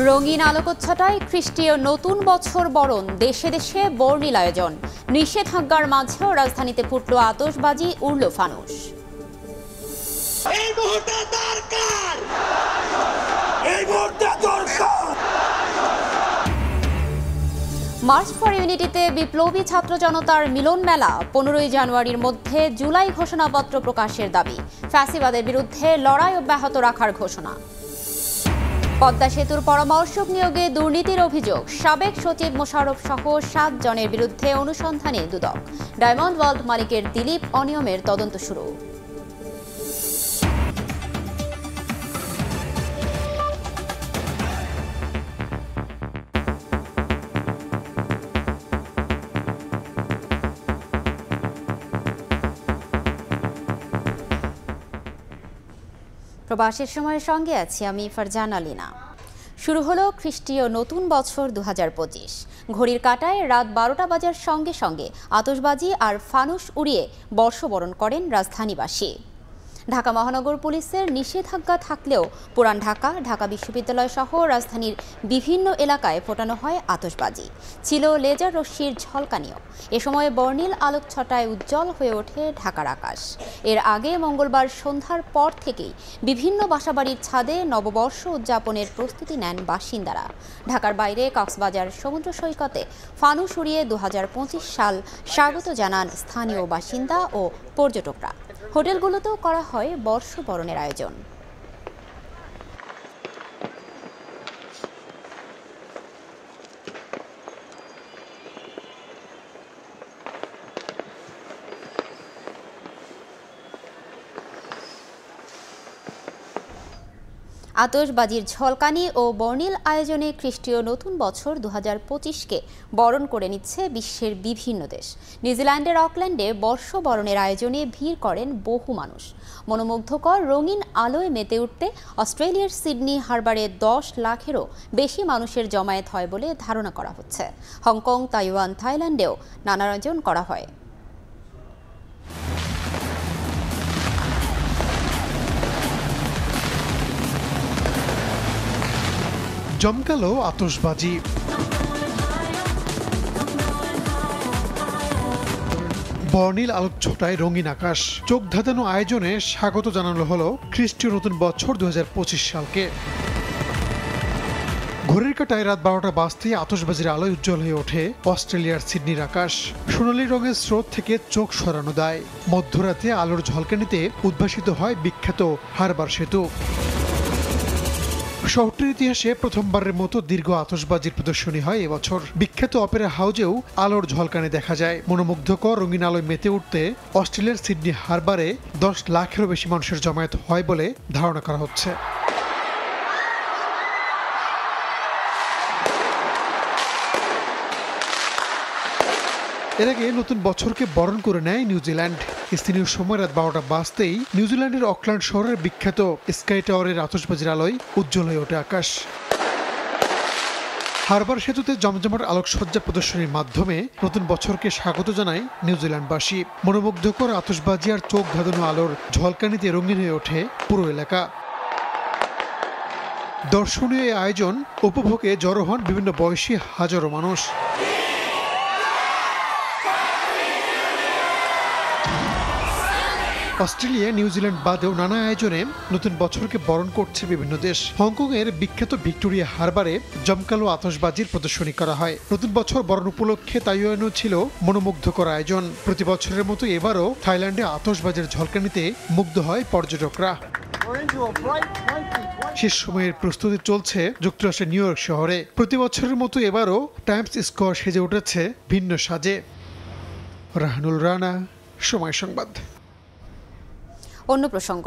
রঙিন আলোকচ্ছটায় খ্রিস্টীয় নতুন বছর বরণ, দেশে দেশে বর্ণিল আয়োজন। নিষেধাজ্ঞার মাঝেও রাজধানীতে ফুটল আতশবাজি, উড়ল ফানুস। মার্চ ফর ইউনিটিতে বিপ্লবী ছাত্র জনতার মিলন মেলা। 15ই জানুয়ারির মধ্যে জুলাই ঘোষণাপত্র প্রকাশের দাবি। ফ্যাসিবাদের বিরুদ্ধে লড়াই অব্যাহত রাখার ঘোষণা। পদ্মা সেতুর পরামর্শক নিয়োগে দুর্নীতির অভিযোগ। সাবেক সচিব মোশাররফ সহ 7 জনের বিরুদ্ধে অনুসন্ধানে দুদক। ডায়মন্ড ওয়ার্ল্ড মালিকের দিলীপ অনিয়মের তদন্ত শুরু। প্রবাসের সময়ের সঙ্গে আছি আমি ফারজানা আলিনা। শুরু হলো খ্রিস্টীয় নতুন বছর 2025। ঘড়ির কাঁটায় রাত 12টা বাজার সঙ্গে সঙ্গে আতশবাজি আর ফানুস উড়িয়ে বর্ষবরণ করেন রাজধানীবাসী। ঢাকা মহানগর পুলিশের নিষেধাজ্ঞা থাকলেও পুরান ঢাকা, ঢাকা বিশ্ববিদ্যালয় সহ রাজধানীর বিভিন্ন এলাকায় ফোটানো হয় আতশবাজি। ছিল লেজার রশ্মির ঝলকানিও। এ সময় বর্ণিল আলোকছটায় উজ্জ্বল হয়ে ওঠে ঢাকার আকাশ। এর আগে মঙ্গলবার সন্ধ্যার পর থেকেই বিভিন্ন বাসাবাড়ির ছাদে নববর্ষ উদযাপনের প্রস্তুতি নেন বাসিন্দারা। ঢাকার বাইরে কক্সবাজার সমুদ্র সৈকতে ফানুস উড়িয়ে 2025 সাল স্বাগত জানান স্থানীয় বাসিন্দা ও পর্যটকরা। হোটেলগুলোতেও করা হয় বর্ষবরণের আয়োজন। আতশবাজির ঝলকানি ও বর্ণিল আয়োজনে খ্রিস্টীয় নতুন বছর 2025কে বরণ করে নিচ্ছে বিশ্বের বিভিন্ন দেশ। নিউজিল্যান্ডের অকল্যান্ডে বর্ষবরণের আয়োজনে ভিড় করেন বহু মানুষ। মনোমুগ্ধকর রঙিন আলোয় মেতে উঠতে অস্ট্রেলিয়ার সিডনি হারবারে 10 লাখেরও বেশি মানুষের জমায়েত হয় বলে ধারণা করা হচ্ছে। হংকং, তাইওয়ান, থাইল্যান্ডেও নানা আয়োজন করা হয়। জমকালো আতশবাজি, বর্ণিল আলোকছটায় রঙিন আকাশ। চোখ ধাঁধানো আয়োজনে স্বাগত জানানো হলো খ্রিস্টীয় নতুন বছর 2025 সালকে। ঘড়ির কাঁটায় রাত 12টা বাজতেই আতশবাজির আলোয় উজ্জ্বল হয়ে ওঠে অস্ট্রেলিয়ার সিডনির আকাশ। সোনালী রঙের স্রোত থেকে চোখ সরানো দেয়। মধ্যরাতে আলোর ঝলকানিতে উদ্ভাসিত হয় বিখ্যাত হারবার সেতু। শহরটির ইতিহাসে প্রথমবারের মতো দীর্ঘ আতশবাজির প্রদর্শনী হয় এবছর। বিখ্যাত অপেরা হাউজেও আলোর ঝলকানি দেখা যায়। মনোমুগ্ধকর রঙিন আলোয় মেতে উঠতে অস্ট্রেলিয়ার সিডনি হারবারে 10 লাখেরও বেশি মানুষের জমায়েত হয় বলে ধারণা করা হচ্ছে। এর আগে নতুন বছরকে বরণ করে নেয় নিউজিল্যান্ড। স্থানীয় সময় রাত 12টা বাজতেই নিউজিল্যান্ডের অকল্যান্ড শহরের বিখ্যাত স্কাই টাওয়ারের আতশবাজির আলোয় উজ্জ্বল হয়ে ওঠে আকাশ। হারবার সেতুতে জমজমাট আলোকসজ্জা প্রদর্শনীর মাধ্যমে নতুন বছরকে স্বাগত জানায় নিউজিল্যান্ডবাসী। মনোমুগ্ধকর আতশবাজি আর চোখ ধাঁধানো আলোর ঝলকানিতে রঙিন হয়ে ওঠে পুরো এলাকা। দর্শনীয় এই আয়োজন উপভোগে জড়ো হন বিভিন্ন বয়সী হাজারো মানুষ। অস্ট্রেলিয়া, নিউজিল্যান্ড বাদেও নানা আয়োজনে নতুন বছরকে বরণ করছে বিভিন্ন দেশ। হংকংয়ের বিখ্যাত ভিক্টোরিয়া হারবারে জমকালো আতশবাজির প্রদর্শনী করা হয়। নতুন বছর বরণ উপলক্ষে তাইওয়ানেও ছিল মনোমুগ্ধকর আয়োজন। প্রতি বছরের মতো এবারও থাইল্যান্ডে আতশবাজির ঝলকানিতে মুগ্ধ হয় পর্যটকরা। শেষ সময়ের প্রস্তুতি চলছে যুক্তরাষ্ট্রের নিউ ইয়র্ক শহরে। প্রতি বছরের মতো এবারও টাইমস স্কোয়ার সেজে উঠেছে ভিন্ন সাজে। রাহানুল রানা, সময় সংবাদ। অন্য প্রসঙ্গ,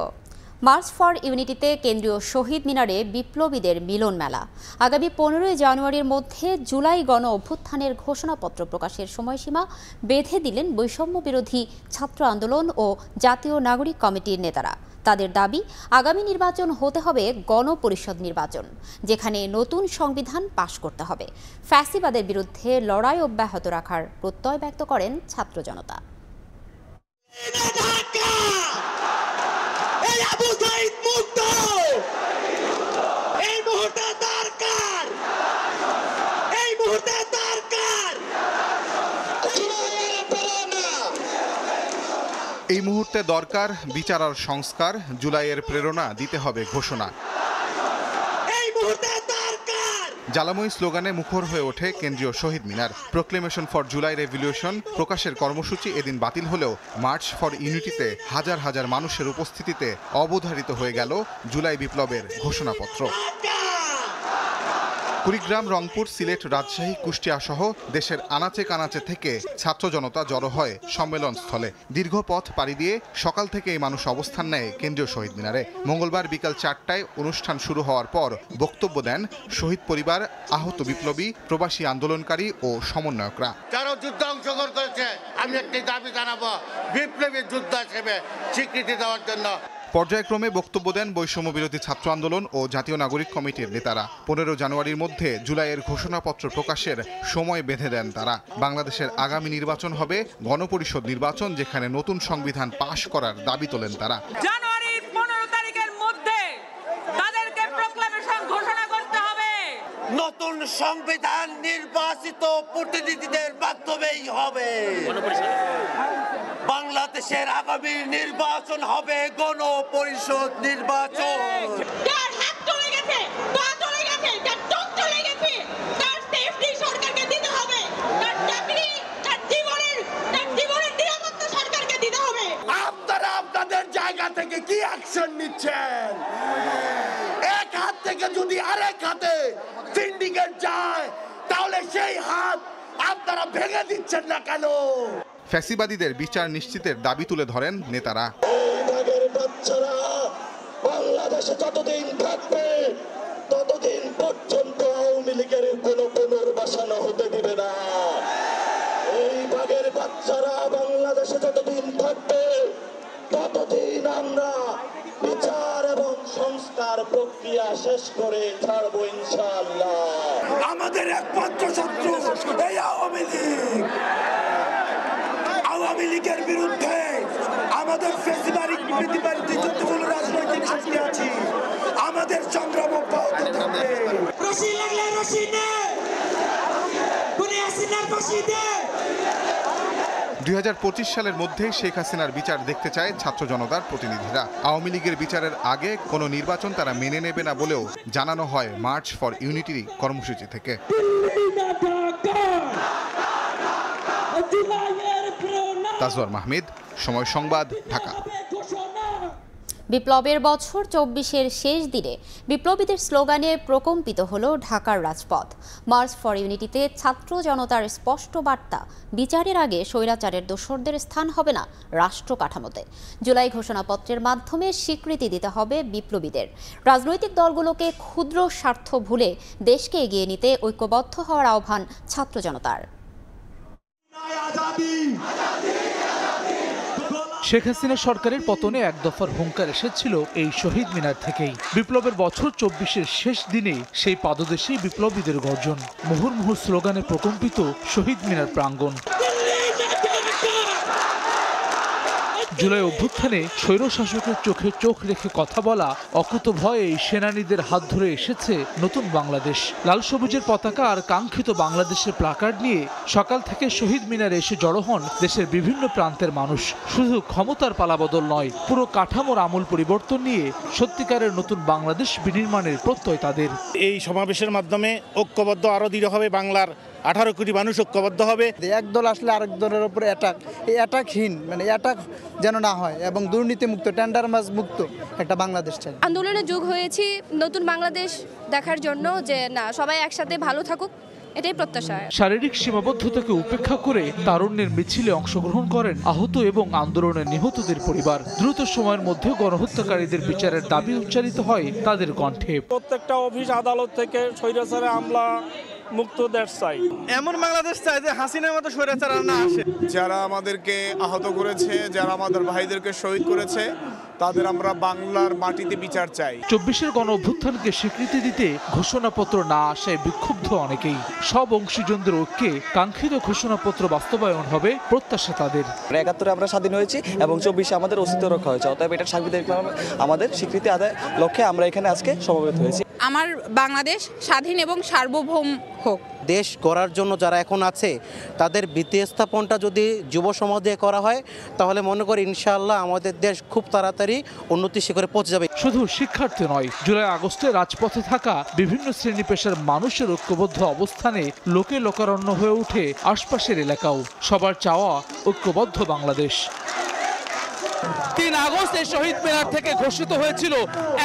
মার্চ ফর ইউনিটিতে কেন্দ্রীয় শহীদ মিনারে বিপ্লবীদের মিলন মেলা। আগামী 15ই জানুয়ারির মধ্যে জুলাই গণ অভ্যুত্থানের ঘোষণাপত্র প্রকাশের সময়সীমা বেঁধে দিলেন বৈষম্য বিরোধী ছাত্র আন্দোলন ও জাতীয় নাগরিক কমিটির নেতারা। তাদের দাবি, আগামী নির্বাচন হতে হবে গণপরিষদ নির্বাচন, যেখানে নতুন সংবিধান পাশ করতে হবে। ফ্যাসিবাদের বিরুদ্ধে লড়াই অব্যাহত রাখার প্রত্যয় ব্যক্ত করেন ছাত্র জনতা। আবু সাঈদ মুক্ত, এই মুহূর্তে দরকার এই মুহূর্তে দরকার বিচার আর সংস্কার, জুলাইয়ের প্রেরণা দিতে হবে ঘোষণা। জ্বালাময়ী স্লোগানে মুখর হয়ে ওঠে কেন্দ্রীয় শহীদ মিনার। প্রোক্লেমেশন ফর জুলাই রেভলিউশন প্রকাশের কর্মসূচি এদিন বাতিল হলেও মার্চ ফর ইউনিটিতে হাজার হাজার মানুষের উপস্থিতিতে অবধারিত হয়ে গেল জুলাই বিপ্লবের ঘোষণাপত্র। কুড়িগ্রাম, রংপুর, সিলেট, রাজশাহী, কুষ্টিয়া সহ দেশের আনাচে কানাচে থেকে ছাত্র জনতা জড়ো হয় সম্মেলন স্থলে। দীর্ঘ পথ পাড়ি দিয়ে সকাল থেকে এই মানুষ অবস্থান নেয় কেন্দ্রীয় শহীদ মিনারে। মঙ্গলবার বিকাল 4টায় অনুষ্ঠান শুরু হওয়ার পর বক্তব্য দেন শহীদ পরিবার, আহত বিপ্লবী, প্রবাসী আন্দোলনকারী ও সমন্বয়করা। যারা যুদ্ধে অংশগ্রহণ করেছে, আমি একটি দাবি জানাবো বিপ্লবী যুদ্ধ হিসেবে স্বীকৃতি দেওয়ার জন্য। পর্যায়ক্রমে বক্তব্য দেন বৈষম্য বিরোধী ছাত্র আন্দোলন ও জাতীয় নাগরিক কমিটির নেতারা। 15 জানুয়ারির মধ্যে জুলাইয়ের ঘোষণাপত্র প্রকাশের সময় বেঁধে দেন তারা। বাংলাদেশের আগামী নির্বাচন হবে গণপরিষদ নির্বাচন, যেখানে নতুন সংবিধান পাশ করার দাবি তোলেন তারা। জানুয়ারির 15 তারিখের মধ্যে তাদেরকে প্রোক্লেমেশন ঘোষণা করতে হবে। নতুন সংবিধান নির্বাচিত প্রতিনিধিদের মাধ্যমেই হবে। বাংলাদেশের আগামী নির্বাচন হবে গণপরিষদ নির্বাচন। তার হাত চলে গেছে, পা চলে গেছে, তার চোখ চলে গেছে, তার সেফটি সরকারকে দিতে হবে, তার চাকরি, তার জীবনের নিরাপত্তা সরকারকে দিতে হবে। আপনারা আপনাদের জায়গা থেকে কি অ্যাকশন নিচ্ছেন? এক হাত থেকে যদি আরেক হাতে সিন্ডিকেট যায়, তাহলে সেই হাত আপনারা ভেঙে দিচ্ছেন না কেন? ফ্যাসিবাদীদের বিচার নিশ্চিতের দাবি তুলে ধরেন নেতারা। বাচ্চারা বাংলাদেশে যতদিন থাকবে ততদিন পর্যন্ত আওয়ামী লীগের কোনো পুনর্বাসন হতে দিবে না। এই বাঘের বাচ্চারা বাংলাদেশে যতদিন থাকবে ততদিন আমরা বিচার এবং সংস্কার প্রক্রিয়া শেষ করে ছাড়বো ইনশাআল্লাহ। আমাদের একমাত্র শত্রু এই আওয়ামী লীগ। আওয়ামী লীগের বিরুদ্ধে আমাদের যতগুলো রাজনৈতিক শক্তি আছে, আমাদের সংগ্রাম অব্যাহত থাকবে। 2025 সালের মধ্যে শেখ হাসিনার বিচার দেখতে চায় ছাত্র জনতার প্রতিনিধিরা। আওয়ামী লীগের বিচারের আগে কোনো নির্বাচন তারা মেনে নেবে না বলেও জানানো হয় মার্চ ফর ইউনিটি কর্মসূচি থেকে। তাজওয়ার মাহমুদ, সময় সংবাদ, ঢাকা। বিপ্লবের বছর 24-এর শেষ দিনে বিপ্লবীদের স্লোগানে প্রকম্পিত হলো ঢাকার রাজপথ। মার্চ ফর ইউনিটিতে ছাত্র জনতার স্পষ্ট বার্তা, বিচারের আগে স্বৈরাচারের দোসরদের স্থান হবে না রাষ্ট্র কাঠামোতে। জুলাই ঘোষণাপত্রের মাধ্যমে স্বীকৃতি দিতে হবে বিপ্লবীদের। রাজনৈতিক দলগুলোকে ক্ষুদ্র স্বার্থ ভুলে দেশকে এগিয়ে নিতে ঐক্যবদ্ধ হওয়ার আহ্বান ছাত্র জনতার। শেখ হাসিনা সরকারের পতনে এক দফার হুঙ্কার এসেছিল এই শহীদ মিনার থেকেই। বিপ্লবের বছর 24-এর শেষ দিনে সেই পাদদেশেই বিপ্লবীদের গর্জন, মুহুর্মুহু স্লোগানে প্রকম্পিত শহীদ মিনার প্রাঙ্গণ। জুলাই অভ্যুত্থানে স্বৈরশাসকের চোখে চোখ রেখে কথা বলা, অকুতভয়ে সেনানীদের হাত ধরে এসেছে নতুন বাংলাদেশ। লাল সবুজের পতাকা আর কাঙ্ক্ষিত বাংলাদেশের প্লাকার্ড নিয়ে সকাল থেকে শহীদ মিনারে এসে জড়ো হন দেশের বিভিন্ন প্রান্তের মানুষ। শুধু ক্ষমতার পালাবদল নয়, পুরো কাঠামোর আমূল পরিবর্তন নিয়ে সত্যিকারের নতুন বাংলাদেশ বিনির্মাণের প্রত্যয় তাদের। এই সমাবেশের মাধ্যমে ঐক্যবদ্ধ আরো দৃঢ় হবে, বাংলার 18 কোটি মানুষ ঐক্যবদ্ধ হবে। এক দল আসলে আরেক দলের উপরে অ্যাটাক, এই অ্যাটাকহীন অ্যাটাক যেন না হয় এবং দুর্নীতিমুক্ত, টেন্ডারবাজ মুক্ত একটা বাংলাদেশ চাই। আন্দোলনে যোগ হয়েছি নতুন বাংলাদেশ দেখার জন্য, যে না সবাই একসাথে ভালো থাকুক, এটাই প্রত্যাশা। শারীরিক সীমাবদ্ধতাকে উপেক্ষা করে তারুণ্যের মিছিলে অংশগ্রহণ করেন আহত এবং আন্দোলনে নিহতদের পরিবার। দ্রুত সময়ের মধ্যে গণহত্যাকারীদের বিচারের দাবি উচ্চারিত হয় তাদের কণ্ঠে। প্রত্যেকটা অফিস আদালত থেকে স্বৈরাচারে হামলা মুক্ত দেশ চাই, এমন বাংলাদেশ চাই যে হাসিনার মতো স্বৈরাচার না আসে। যারা আমাদেরকে আহত করেছে, যারা আমাদের ভাইদেরকে শহীদ করেছে, তাদের আমরা বাংলার মাটিতে বিচার চাই। 24-এর গণ অভ্যুত্থানকে স্বীকৃতি দিতে ঘোষণাপত্র না আসায় বিক্ষুব্ধ অনেকেই। সব অংশীজনদের ঐক্যে কাঙ্ক্ষিত ঘোষণাপত্র বাস্তবায়ন হবে প্রত্যাশা তাদের। 71-এ আমরা স্বাধীন হয়েছি এবং 24-এ আমাদের অস্তিত্ব রক্ষা হয়েছে, অতএব এটা সাংবিধানিক আমাদের স্বীকৃতি আদায় লক্ষ্যে আমরা এখানে আজকে সমবেত হয়েছি। আমার বাংলাদেশ স্বাধীন এবং সার্বভৌম হোক। দেশ গড়ার জন্য যারা এখন আছে তাদের ভিত্তি স্থাপনটা যদি যুব সমাজ দিয়ে করা হয় তাহলে মনে করি ইনশাআল্লাহ আমাদের দেশ খুব তাড়াতাড়ি উন্নতি শিখরে পৌঁছে যাবে। শুধু শিক্ষার্থী নয়, জুলাই আগস্টে রাজপথে থাকা বিভিন্ন শ্রেণী পেশার মানুষের ঐক্যবদ্ধ অবস্থানে লোকে লোকারণ্য হয়ে ওঠে আশপাশের এলাকাও। সবার চাওয়া ঐক্যবদ্ধ বাংলাদেশ। 3 আগস্ট এই শহীদ মিনার থেকে ঘোষিত হয়েছিল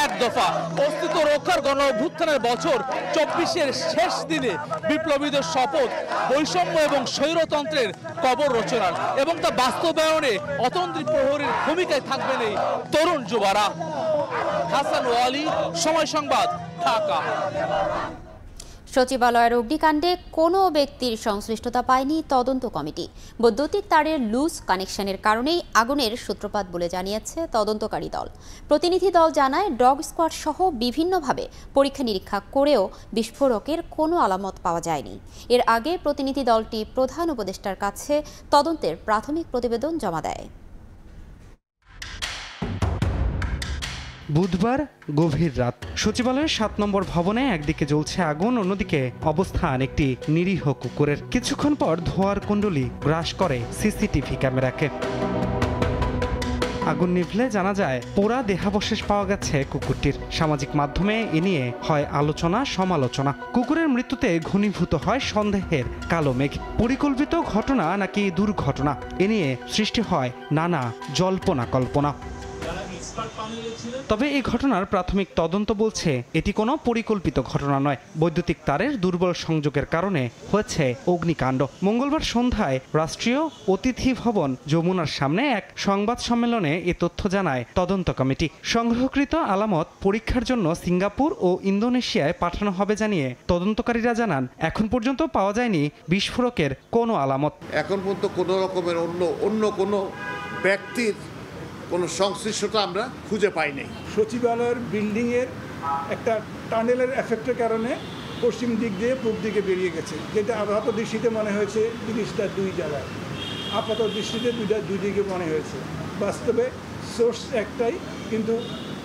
এক দফা অস্তিত্ব রক্ষার গণ অভ্যুত্থানের বছর 24-এর শেষ দিনে বিপ্লবীদের শপথ বৈষম্য এবং স্বৈরতন্ত্রের কবর রচনার এবং তা বাস্তবায়নে অতন্ত্রী প্রহরীর ভূমিকায় থাকবেন এই তরুণ যুবারা। হাসান ওয়ালি, সময় সংবাদ, ঢাকা। সচিবালয়ের অগ্নিকাণ্ডে কোনো ব্যক্তির সংশ্লিষ্টতা পায়নি তদন্ত কমিটি। বৈদ্যুতিক তারের লুজ কানেকশনের কারণেই আগুনের সূত্রপাত বলে জানিয়েছে তদন্তকারী দল। প্রতিনিধি দল জানায় ডগ স্কোয়াড সহ বিভিন্নভাবে পরীক্ষা নিরীক্ষা করেও বিস্ফোরকের কোনো আলামত পাওয়া যায়নি। এর আগে প্রতিনিধি দলটি প্রধান উপদেষ্টার কাছে তদন্তের প্রাথমিক প্রতিবেদন জমা দেয়। বুধবার গভীর রাত সচিবালয়ের 7 নম্বর ভবনে একদিকে জ্বলছে আগুন, অন্যদিকে অবস্থান একটি নিরীহ কুকুরের। কিছুক্ষণ পর ধোঁয়ার কুণ্ডলী গ্রাস করে সিসিটিভি ক্যামেরাকে। আগুন নিভলে জানা যায় পোড়া দেহাবশেষ পাওয়া গেছে কুকুরটির। সামাজিক মাধ্যমে এ নিয়ে হয় আলোচনা সমালোচনা। কুকুরের মৃত্যুতে ঘনীভূত হয় সন্দেহের কালো মেঘ। পরিকল্পিত ঘটনা নাকি দুর্ঘটনা, এ নিয়ে সৃষ্টি হয় নানা জল্পনা কল্পনা। তবে এই ঘটনার প্রাথমিক তদন্ত বলছে এটি কোনো পরিকল্পিত ঘটনা নয়, বৈদ্যুতিক তারের দুর্বল সংযোগের কারণে হয়েছে অগ্নিকাণ্ড। মঙ্গলবার সন্ধ্যায় রাষ্ট্রীয় অতিথি ভবন যমুনার সামনে এক সংবাদ সম্মেলনে এ তথ্য জানায় তদন্ত কমিটি। সংগ্রহকৃত আলামত পরীক্ষার জন্য সিঙ্গাপুর ও ইন্দোনেশিয়ায় পাঠানো হবে জানিয়ে তদন্তকারীরা জানান, এখন পর্যন্ত পাওয়া যায়নি বিস্ফোরকের কোনো আলামত। এখন পর্যন্ত কোনো রকমের অন্য কোনো ব্যক্তির কোনো সংশ্লিষ্টতা আমরা খুঁজে পাই নাই। সচিবালয়ের বিল্ডিংয়ের একটা টানেলের এফেক্টের কারণে পশ্চিম দিক দিয়ে পূর্ব দিকে বেরিয়ে গেছে, যেটা আপাত দৃষ্টিতে মনে হয়েছে জিনিসটা 2 জায়গায়, আপাত দৃষ্টিতে দুই দিকে মনে হয়েছে। বাস্তবে সোর্স একটাই, কিন্তু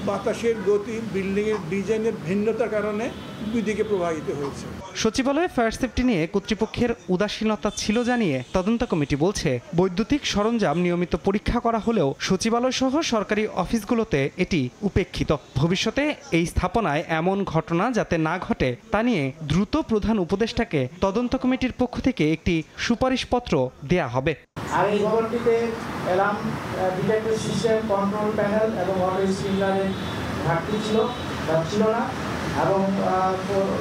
বাতাসের গতি, বিল্ডিংয়ের ডিজাইনের ভিন্নতার কারণে 2 দিকে প্রবাহিত হয়েছে। সচিবালয়ে ফায়ার সেফটি নিয়ে কর্তৃপক্ষের উদাসীনতা ছিল জানিয়ে তদন্ত কমিটি বলছে, বৈদ্যুতিক সরঞ্জাম নিয়মিত পরীক্ষা করা হলেও সচিবালয় সহ সরকারি অফিসগুলোতে এটি উপেক্ষিত। ভবিষ্যতে এই স্থাপনায় এমন ঘটনা যাতে না ঘটে তা নিয়ে দ্রুত প্রধান উপদেষ্টাকে তদন্ত কমিটির পক্ষ থেকে একটি সুপারিশপত্র দেয়া হবে। আর এই ভবনটিতে alarm detector system, control panel এবং অটো স্প্রিংলারের ঘাটতি ছিল না, এবং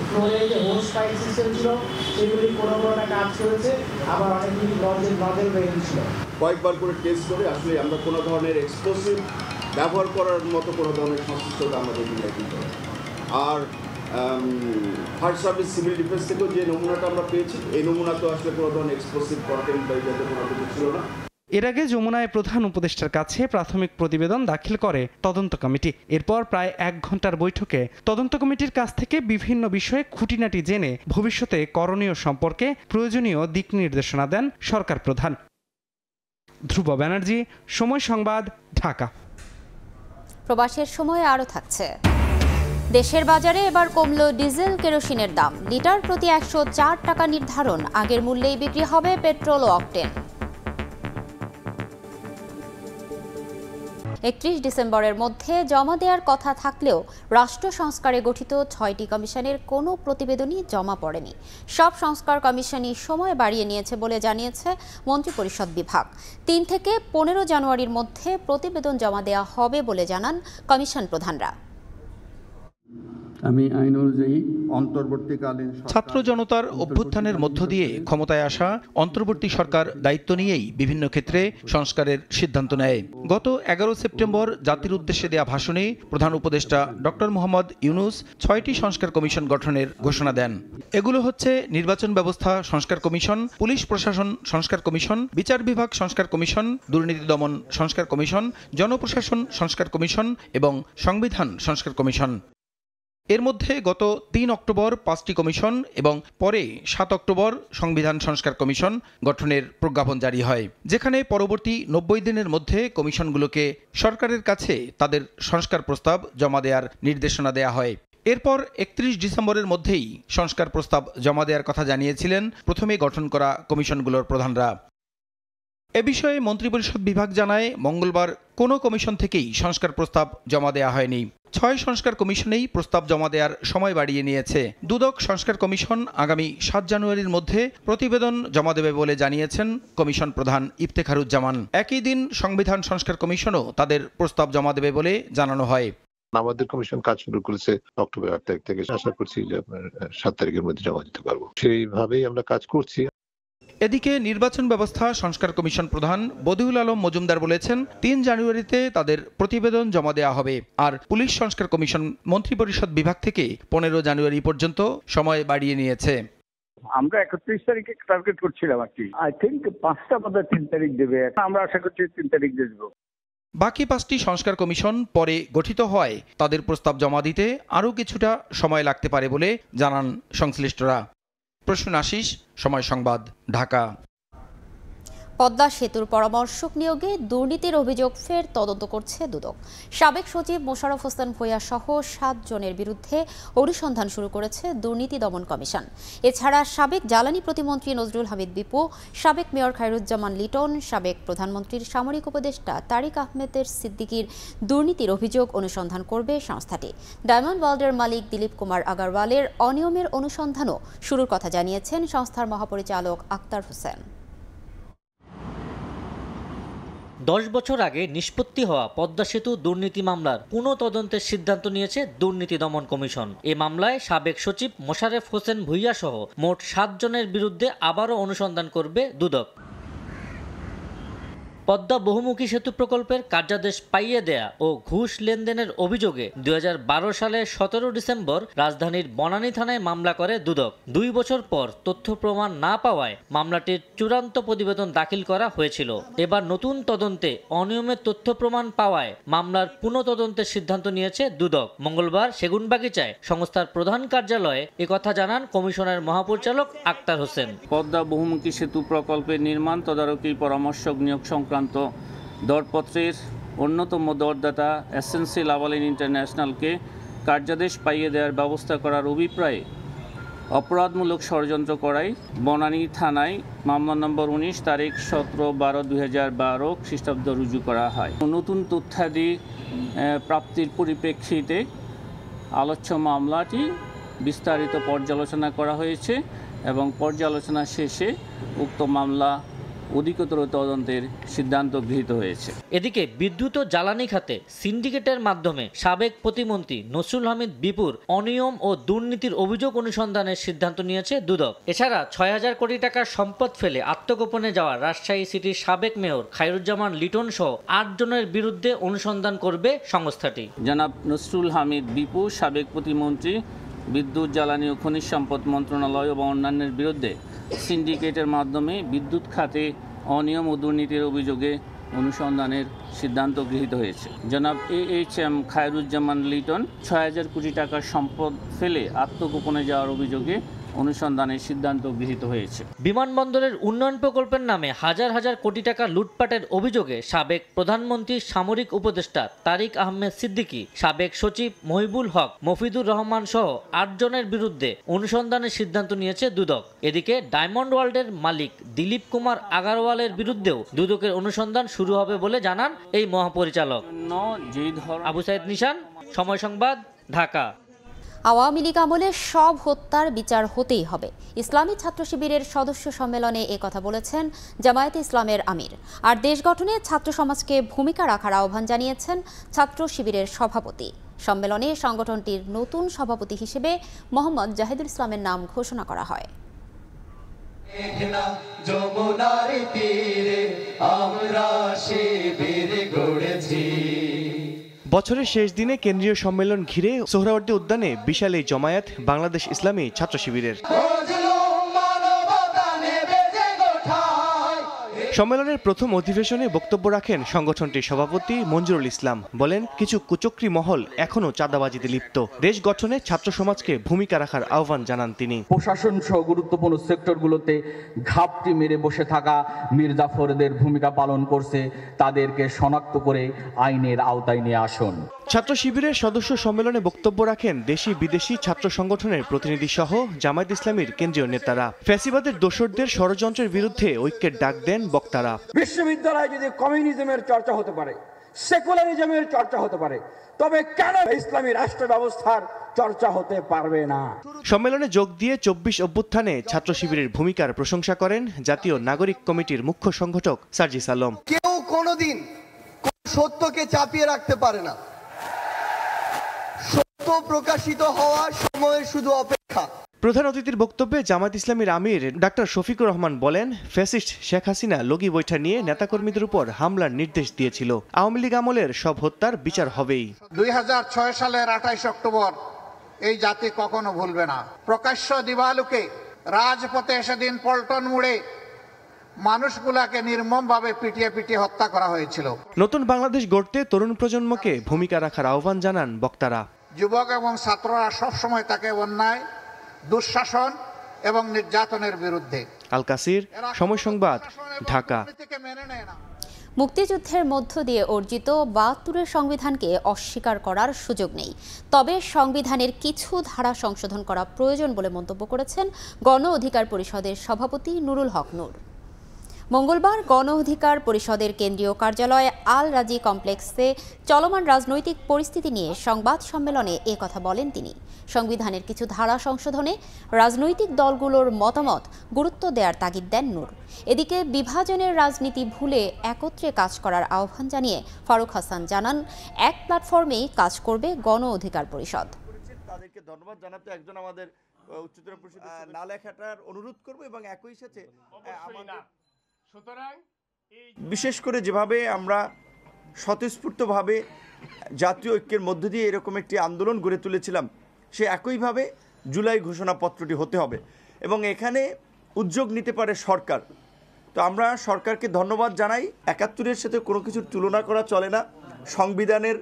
ফ্লোরে যে হোস পাইপ সিস্টেম ছিল সেগুলি কোনো কাজ করেছে, আবার অনেকগুলি নজেল বেরিয়েছিল। কয়েকবার করে টেস্ট করে আসলে আমরা কোনো ধরনের এক্সপ্লোসিভ ব্যবহার করার মতো কোনো ধরনের সংশ্লিষ্টতা আমাদের দিতে হবে। আর ফায়ার সার্ভিস সিভিল ডিফেন্স থেকেও যে নমুনাটা আমরা পেয়েছি, এই নমুনা তো আসলে কোনো ধরনের এক্সপ্লোসিভ কন্টেন্ট বা যাতে কোনো কিছু ছিল না। এর আগে যমুনায় প্রধান উপদেষ্টার কাছে প্রাথমিক প্রতিবেদন দাখিল করে তদন্ত কমিটি। এরপর প্রায় 1 ঘন্টার বৈঠকে তদন্ত কমিটির কাছ থেকে বিভিন্ন বিষয়ে খুঁটিনাটি জেনে ভবিষ্যতে করণীয় সম্পর্কে প্রয়োজনীয় দিক নির্দেশনা দেন সরকার প্রধান। ধ্রুব ব্যানার্জি, সময় সংবাদ, ঢাকা। প্রবাসের সময় আরও থাকছে। দেশের বাজারে এবার কমল ডিজেল কেরোসিনের দাম। লিটার প্রতি 104 টাকা নির্ধারণ, আগের মূল্যেই বিক্রি হবে পেট্রোল ও অকটেন। 31 ডিসেম্বরের মধ্যে জমা দেওয়ার কথা থাকলেও রাষ্ট্র সংস্কারে গঠিত 6টি কমিশনের কোনো প্রতিবেদনই জমা পড়েনি। সব সংস্কার কমিশনই সময় বাড়িয়ে নিয়েছে বলে জানিয়েছে মন্ত্রিপরিষদ বিভাগ। 3 থেকে 15 জানুয়ারির মধ্যে প্রতিবেদন জমা দেওয়া হবে বলে জানান কমিশন প্রধানরা। আমি আইন অনুযায়ী অন্তর্বর্তীকালীন ছাত্র জনতার অভ্যুত্থানের মধ্য দিয়ে ক্ষমতায় আসা অন্তর্বর্তী সরকার দায়িত্ব নিয়েই বিভিন্ন ক্ষেত্রে সংস্কারের সিদ্ধান্ত নেয়। গত 11 সেপ্টেম্বর জাতির উদ্দেশ্যে দেয়া ভাষণে প্রধান উপদেষ্টা ডক্টর মোহাম্মদ ইউনূস 6টি সংস্কার কমিশন গঠনের ঘোষণা দেন। এগুলো হচ্ছে নির্বাচন ব্যবস্থা সংস্কার কমিশন, পুলিশ প্রশাসন সংস্কার কমিশন, বিচার বিভাগ সংস্কার কমিশন, দুর্নীতি দমন সংস্কার কমিশন, জনপ্রশাসন সংস্কার কমিশন এবং সংবিধান সংস্কার কমিশন। এর মধ্যে গত 3 অক্টোবর 5টি কমিশন এবং পরে 7 অক্টোবর সংবিধান সংস্কার কমিশন গঠনের প্রজ্ঞাপন জারি হয়, যেখানে পরবর্তী 90 দিনের মধ্যে কমিশনগুলোকে সরকারের কাছে তাদের সংস্কার প্রস্তাব জমা দেওয়ার নির্দেশনা দেয়া হয়। এরপর 31 ডিসেম্বরের মধ্যেই সংস্কার প্রস্তাব জমা দেওয়ার কথা জানিয়েছিলেন প্রথমে গঠন করা কমিশনগুলোর প্রধানরা। এ বিষয়ে মন্ত্রিপরিষদ বিভাগ জানায়, মঙ্গলবার কোনো কমিশন থেকেই সংস্কার প্রস্তাব জমা দেওয়া হয়নি। 6 সংস্কার কমিশনেই প্রস্তাব জমা দেওয়ার সময় বাড়িয়ে নিয়েছে। দুদক সংস্কার কমিশন আগামী 7 জানুয়ারির মধ্যে প্রতিবেদন জমা দেবে বলে জানিয়েছেন কমিশন প্রধান ইফতেখারুজ্জামান। একই দিন সংবিধান সংস্কার কমিশনও তাদের প্রস্তাব জমা দেবে বলে জানানো হয়। আমাদের কমিশন কাজ শুরু করেছে অক্টোবর 8 তারিখ থেকে। আশা করছি যে 7 তারিখের মধ্যে জমা দিতে পারবো, সেইভাবেই আমরা কাজ করছি। এদিকে নির্বাচন ব্যবস্থা সংস্কার কমিশন প্রধান বদিউল আলম মজুমদার বলেছেন, 3 জানুয়ারিতে তাদের প্রতিবেদন জমা দেওয়া হবে। আর পুলিশ সংস্কার কমিশন মন্ত্রিপরিষদ বিভাগ থেকে 15 জানুয়ারি পর্যন্ত সময় বাড়িয়ে নিয়েছে। আমরা 31 তারিখে টার্গেট করছিলাম আর কি। আই থিঙ্ক 5টা বোধহয় 3 তারিখ দেবে, আমরা আশা করছি 3 তারিখ দিয়ে দেবো। বাকি 5টি সংস্কার কমিশন পরে গঠিত হয় তাদের প্রস্তাব জমা দিতে আরও কিছুটা সময় লাগতে পারে বলে জানান সংশ্লিষ্টরা। প্রসূন আশিস, সময় সংবাদ, ঢাকা। পদ্মা সেতুর পরামর্শক নিয়োগে দুর্নীতির অভিযোগ ফের তদন্ত করছে দুদক। সাবেক সচিব মোশাররফ হোসেন ভূঁইয়া সহ 7 জনের বিরুদ্ধে অনুসন্ধান শুরু করেছে দুর্নীতি দমন কমিশন। এছাড়া সাবেক জ্বালানি প্রতিমন্ত্রী নজরুল হামিদ বিপু, সাবেক মেয়র খায়রুজ্জামান লিটন, সাবেক প্রধানমন্ত্রীর সামরিক উপদেষ্টা তারিক আহমেদ সিদ্দিকীর দুর্নীতির অভিযোগ অনুসন্ধান করবে সংস্থাটি। ডায়মন্ড ওয়ার্ল্ডের মালিক দিলীপ কুমার আগারওয়ালের অনিয়মের অনুসন্ধানও শুরুর কথা জানিয়েছেন সংস্থার মহাপরিচালক আক্তার হোসেন। 10 বছর আগে নিষ্পত্তি হওয়া পদ্মা সেতু দুর্নীতি মামলার পুনঃতদন্তের সিদ্ধান্ত নিয়েছে দুর্নীতি দমন কমিশন। এ মামলায় সাবেক সচিব মোশাররফ হোসেন ভূঁইয়া সহ মোট 7 জনের বিরুদ্ধে আবারও অনুসন্ধান করবে দুদক। পদ্মা বহুমুখী সেতু প্রকল্পের কার্যাদেশ পাইয়ে দেয়া ও ঘুষ লেনদেনের অভিযোগে 2012 সালের 17 ডিসেম্বর রাজধানীর বনানী থানায় মামলা করে দুদক। 2 বছর পর তথ্য প্রমাণ না পাওয়ায় মামলাটির চূড়ান্ত প্রতিবেদন দাখিল করা হয়েছিল। এবার নতুন তদন্তে অনিয়মের তথ্য প্রমাণ পাওয়ায় মামলার পুনঃতদন্তের সিদ্ধান্ত নিয়েছে দুদক। মঙ্গলবার সেগুনবাগিচায় সংস্থার প্রধান কার্যালয়ে একথা জানান কমিশনের মহাপরিচালক আক্তার হোসেন। পদ্মা বহুমুখী সেতু প্রকল্পের নির্মাণ তদারকি পরামর্শক নিয়োগ সংক্রান্ত দরপত্রের অন্যতম দরদাতা এসেন্সিয়াল আওয়ালিন ইন্টারন্যাশনালকে কার্যাদেশ পাইয়ে দেওয়ার ব্যবস্থা করার অভিপ্রায়ে অপরাধমূলক ষড়যন্ত্র করায় বনানী থানায় মামলা নম্বর 19 তারিখ 17/12/2012 খ্রিস্টাব্দ রুজু করা হয়। নতুন তথ্যাদি প্রাপ্তির পরিপ্রেক্ষিতে আলোচ্য মামলাটি বিস্তারিত পর্যালোচনা করা হয়েছে এবং পর্যালোচনা শেষে উক্ত মামলা অধিকতর তদন্তের সিদ্ধান্ত গৃহীত হয়েছে। এদিকে বিদ্যুৎ ও জ্বালানি খাতে সিন্ডিকেটের মাধ্যমে সাবেক প্রতিমন্ত্রী নজরুল হামিদ বিপুর অনিয়ম ও দুর্নীতির অভিযোগ অনুসন্ধানের সিদ্ধান্ত নিয়েছে দুদক। এছাড়া 6000 কোটি টাকার সম্পদ ফেলে আত্মগোপনে যাওয়া রাজশাহী সিটির সাবেক মেয়র খায়রুজ্জামান লিটন সহ 8 জনের বিরুদ্ধে অনুসন্ধান করবে সংস্থাটি। জনাব নজরুল হামিদ বিপু, সাবেক প্রতিমন্ত্রী, বিদ্যুৎ, জ্বালানি ও খনিজ সম্পদ মন্ত্রণালয় এবং অন্যান্যের বিরুদ্ধে সিন্ডিকেটের মাধ্যমে বিদ্যুৎ খাতে অনিয়ম ও দুর্নীতির অভিযোগে অনুসন্ধানের সিদ্ধান্ত গৃহীত হয়েছে। জনাব AHM খায়রুজ্জামান লিটন 6000 কোটি টাকার সম্পদ ফেলে আত্মগোপনে যাওয়ার অভিযোগে অনুসন্ধানের সিদ্ধান্ত গৃহীত হয়েছে। বিমানবন্দরের উন্নয়ন প্রকল্পের নামে হাজার হাজার কোটি টাকা লুটপাটের অভিযোগে সাবেক প্রধানমন্ত্রীর সামরিক উপদেষ্টা তারিক আহমেদ সিদ্দিকী, সাবেক সচিব মহিবুল হক, মফিদুর রহমান সহ 8 জনের বিরুদ্ধে অনুসন্ধানের সিদ্ধান্ত নিয়েছে দুদক। এদিকে ডায়মন্ড ওয়ার্ল্ডের মালিক দিলীপ কুমার আগারওয়ালের বিরুদ্ধেও দুদকের অনুসন্ধান শুরু হবে বলে জানান এই মহাপরিচালক। আবু সাইদ নিশান, সময় সংবাদ, ঢাকা। আওয়ামী লীগ আমলে সব হত্যার বিচার হতেই হবে, ইসলামী ছাত্র শিবিরের সদস্য সম্মেলনে কথা বলেছেন জামায়াতে ইসলামের আমির। আর দেশ গঠনে ছাত্র সমাজকে ভূমিকা রাখার আহ্বান জানিয়েছেন ছাত্র শিবিরের সভাপতি। সম্মেলনে সংগঠনটির নতুন সভাপতি হিসেবে মোহাম্মদ জাহিদুল ইসলামের নাম ঘোষণা করা হয়। বছরের শেষ দিনে কেন্দ্রীয় সম্মেলন ঘিরে সোহরাওয়ার্দী উদ্যানে বিশাল এই জমায়েত বাংলাদেশ ইসলামী ছাত্র শিবিরের। সম্মেলনের প্রথম অধিবেশনে বক্তব্য রাখেন সংগঠনটির সভাপতি মঞ্জুরুল ইসলাম। বলেন, কিছু কুচক্রী মহল এখনো চাঁদাবাজিতে লিপ্ত, দেশ গঠনে ছাত্র সমাজকে ভূমিকা রাখার আহ্বান জানান তিনি। প্রশাসন সহ গুরুত্বপূর্ণ সেক্টরগুলোতে ঘাপটি মেরে বসে থাকা মির্জাফরদের ভূমিকা পালন করছে, তাদেরকে শনাক্ত করে আইনের আওতায় নিয়ে আসুন। ছাত্র শিবিরের সদস্য সম্মেলনে বক্তব্য রাখেন দেশি বিদেশি ছাত্র সংগঠনের প্রতিনিধি সহ জামায়াত ইসলামীর কেন্দ্রীয় নেতারা। ফ্যাসিবাদের দোসরদের ষড়যন্ত্রের বিরুদ্ধে ঐক্যের ডাক দেন বক্তারা। বিশ্ববিদ্যালয়ে যদি কমিউনিজমের চর্চা হতে পারে, সেকুলারিজমের চর্চা হতে পারে, তবে কেন ইসলামী রাষ্ট্র ব্যবস্থার চর্চা হতে পারবে না? সম্মেলনে যোগ দিয়ে ২৪ অভ্যুত্থানে ছাত্র শিবিরের ভূমিকার প্রশংসা করেন জাতীয় নাগরিক কমিটির মুখ্য সংগঠক সার্জিস আলম। কেউ কোনোদিন সত্যকে চাপিয়ে রাখতে পারে না, সত্য প্রকাশিত হওয়ার সময়ের শুধু অপেক্ষা। প্রধান অতিথির বক্তব্যে জামায়াত ইসলামীর আমির ডাক্তার শফিকুর রহমান বলেন, ফ্যাসিস্ট শেখ হাসিনা লগি বৈঠা নিয়ে নেতাকর্মীদের উপর হামলার নির্দেশ দিয়েছিল। আওয়ামী লীগ আমলের সব হত্যার বিচার হবেই। ২০০৬ সালের ২৮ অক্টোবর এই জাতি কখনো ভুলবে না। প্রকাশ্য দিবালুকে রাজপথে সেদিন পল্টন মোড়ে মানুষগুলাকে নির্মমভাবে পিটিয়ে হত্যা করা হয়েছিল। নতুন বাংলাদেশ গড়তে তরুণ প্রজন্মকে ভূমিকা রাখার আহ্বান জানান বক্তারা। যুবক এবং ছাত্ররা সবসময় তাকে অন্যায়, দুঃশাসন এবং নির্যাতনের বিরুদ্ধে। আল কাসির, সময় সংবাদ, ঢাকা। মুক্তিযুদ্ধের মধ্য দিয়ে অর্জিত ৭২-এর সংবিধানকে অস্বীকার করার সুযোগ নেই, তবে সংবিধানের কিছু ধারা সংশোধন করা প্রয়োজন বলে মন্তব্য করেছেন গণ অধিকার পরিষদের সভাপতি নুরুল হক নূর। মঙ্গলবার গণ অধিকার পরিষদের কেন্দ্রীয় কার্যালয় আল রাজি কমপ্লেক্সে চলমান রাজনৈতিক পরিস্থিতি নিয়ে সংবাদ সম্মেলনে এ কথা বলেন তিনি। সংবিধানের কিছু ধারা সংশোধনে রাজনৈতিক দলগুলোর মতামত গুরুত্ব দেওয়ার তাগিদ দেন নূর। এদিকে বিভাজনের রাজনীতি ভুলে একত্রে কাজ করার আহ্বান জানিয়ে ফারুক হাসান জানান, এক প্ল্যাটফর্মেই কাজ করবে গণ অধিকার পরিষদ। তাদেরকে ধন্যবাদ জানাতে একজন আমাদের উচ্চতর পরিষদ না লেখাটার অনুরোধ করব এবং একই সাথে বিশেষ করে যেভাবে আমরা স্বতঃস্ফূর্তভাবে জাতীয় ঐক্যের মধ্য দিয়ে এরকম একটি আন্দোলন গড়ে তুলেছিলাম, সে একইভাবে জুলাই ঘোষণাপত্রটি হতে হবে এবং এখানে উদ্যোগ নিতে পারে সরকার। তো আমরা সরকারকে ধন্যবাদ জানাই। ৭১-এর সাথে কোনো কিছুর তুলনা করা চলে না। সংবিধানের